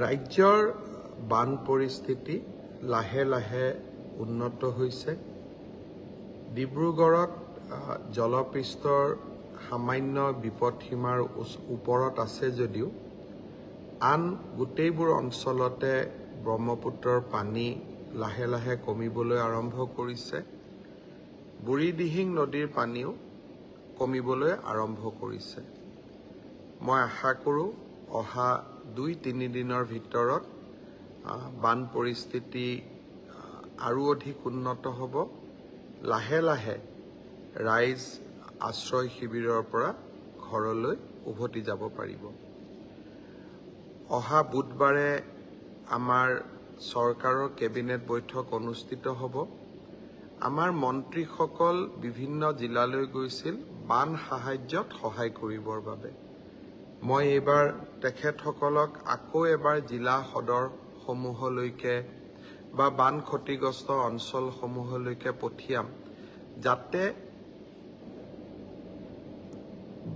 ৰাজ্যৰ বান পৰিস্থিতি লাহে লাহে উন্নত হৈছে। ডিব্ৰুগড়ত জলপৃষ্ঠৰ সামান্য বিপদসীমাৰ ওপৰত আছে যদিও আন গোটেইবোৰ অঞ্চলতে ব্ৰহ্মপুত্ৰৰ পানী লাহে লাহে কমিবলৈ আৰম্ভ কৰিছে। বুঢ়ীদিহিং নদীৰ পানীও কমিবলৈ আৰম্ভ কৰিছে। মই আশা কৰোঁ অহা 2-3 দিনৰ ভিতৰত বান পৰিস্থিতি আৰু অধিক উন্নত হ'ব। লাহে লাহে ৰাইজ আশ্ৰয় শিবিৰৰ পৰা ঘৰলৈ উভতি যাব পাৰিব। অহা বুধবাৰে আমাৰ চৰকাৰৰ কেবিনেট বৈঠক অনুষ্ঠিত হ'ব। আমাৰ মন্ত্ৰীসকল বিভিন্ন জিলালৈ গৈছিল বান সাহায্যত সহায় কৰিবৰ বাবে। মই এইবাৰ তেখেতসকলক আকৌ এবাৰ জিলা সদৰসমূহলৈকে বা বান ক্ষতিগ্ৰস্ত অঞ্চলসমূহলৈকে পঠিয়াম, যাতে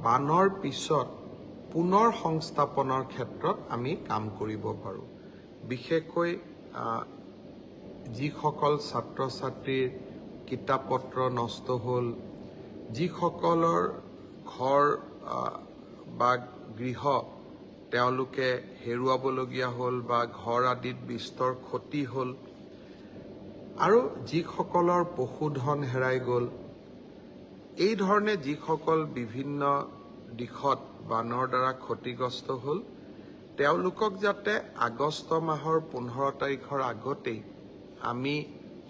বানৰ পিছত পুনৰ সংস্থাপনৰ ক্ষেত্ৰত আমি কাম কৰিব পাৰোঁ। বিশেষকৈ যিসকল ছাত্ৰ ছাত্ৰীৰ কিতাপ পত্ৰ নষ্ট হ'ল, যিসকলৰ ঘৰ বা গৃহ তেওঁলোকে হেৰুৱাবলগীয়া হ'ল বা ঘৰ আদিত বিস্তৰ ক্ষতি হ'ল, আৰু যিসকলৰ পশুধন হেৰাই গ'ল, এই ধৰণে যিসকল বিভিন্ন দিশত বানৰ দ্বাৰা ক্ষতিগ্ৰস্ত হ'ল, তেওঁলোকক যাতে আগষ্ট মাহৰ 15 তাৰিখৰ আগতেই আমি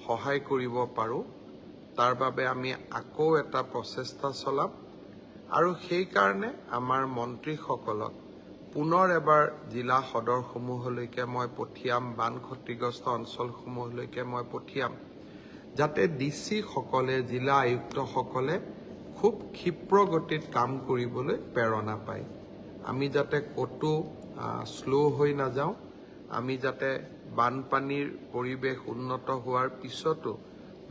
সহায় কৰিব পাৰোঁ, তাৰ বাবে আমি আকৌ এটা প্ৰচেষ্টা চলাম। আৰু সেইকাৰণে আমাৰ মন্ত্ৰীসকলক পুনৰ এবাৰ জিলা সদৰসমূহলৈকে মই পঠিয়াম, বান ক্ষতিগ্ৰস্ত অঞ্চলসমূহলৈকে মই পঠিয়াম, যাতে ডিচি সকলে, জিলা আয়ুক্তসকলে খুব ক্ষীপ্ৰ গতিত কাম কৰিবলৈ প্ৰেৰণা পায়। আমি যাতে ক'তো শ্ল' হৈ নাযাওঁ, আমি যাতে বানপানীৰ পৰিৱেশ উন্নত হোৱাৰ পিছতো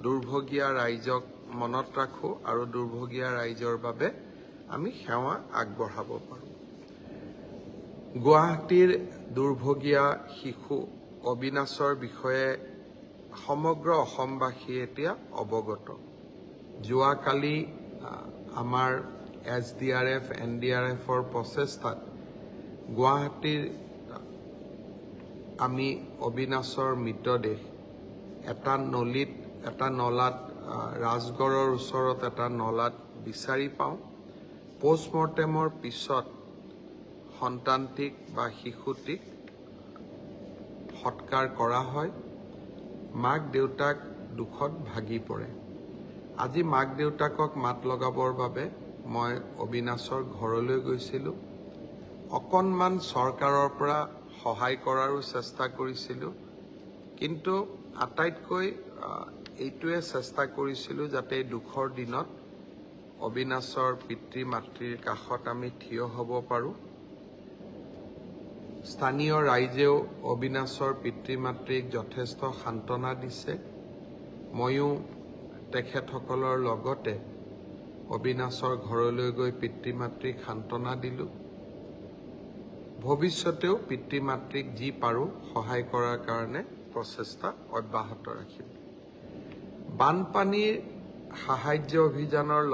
দুৰ্ভগীয়া ৰাইজক মনত ৰাখোঁ আৰু দুৰ্ভগীয়া ৰাইজৰ বাবে আমি সেৱা আগবঢ়াব পাৰোঁ। গুৱাহাটীৰ দুৰ্ভগীয়া শিশু অবিনাশৰ বিষয়ে সমগ্ৰ অসমবাসী এতিয়া অৱগত। যোৱাকালি আমাৰ SDRF, NDRFৰ প্ৰচেষ্টাত গুৱাহাটীৰ আমি অবিনাশৰ মৃতদেহ এটা নলাত ৰাজগড়ৰ ওচৰত এটা নলাত বিচাৰি পাওঁ। পোষ্টমৰ্টেমৰ পিছত সন্তানটিক বা শিশুটিক সৎকাৰ কৰা হয়। মাক দেউতাক দুখত ভাগি পৰে। আজি মাক দেউতাকক মাত লগাবৰ বাবে মই অবিনাশৰ ঘৰলৈ গৈছিলোঁ। অকণমান চৰকাৰৰ পৰা সহায় কৰাৰো চেষ্টা কৰিছিলোঁ, কিন্তু আটাইতকৈ এইটোৱে চেষ্টা কৰিছিলোঁ যাতে এই দুখৰ দিনত অবিনাশৰ পিতৃ মাতৃৰ কাষত আমি থিয় হ'ব পাৰোঁ। স্থানীয় ৰাইজেও অবিনাশৰ পিতৃ মাতৃক যথেষ্ট সান্তনা দিছে। ময়ো তেখেতসকলৰ লগতে অবিনাশৰ ঘৰলৈ গৈ পিতৃ মাতৃক সান্তনা দিলোঁ। ভৱিষ্যতেও পিতৃ মাতৃক যি পাৰোঁ সহায় কৰাৰ কাৰণে প্ৰচেষ্টা অব্যাহত ৰাখিম। বানপানীৰ সাহায্য অভিযানৰ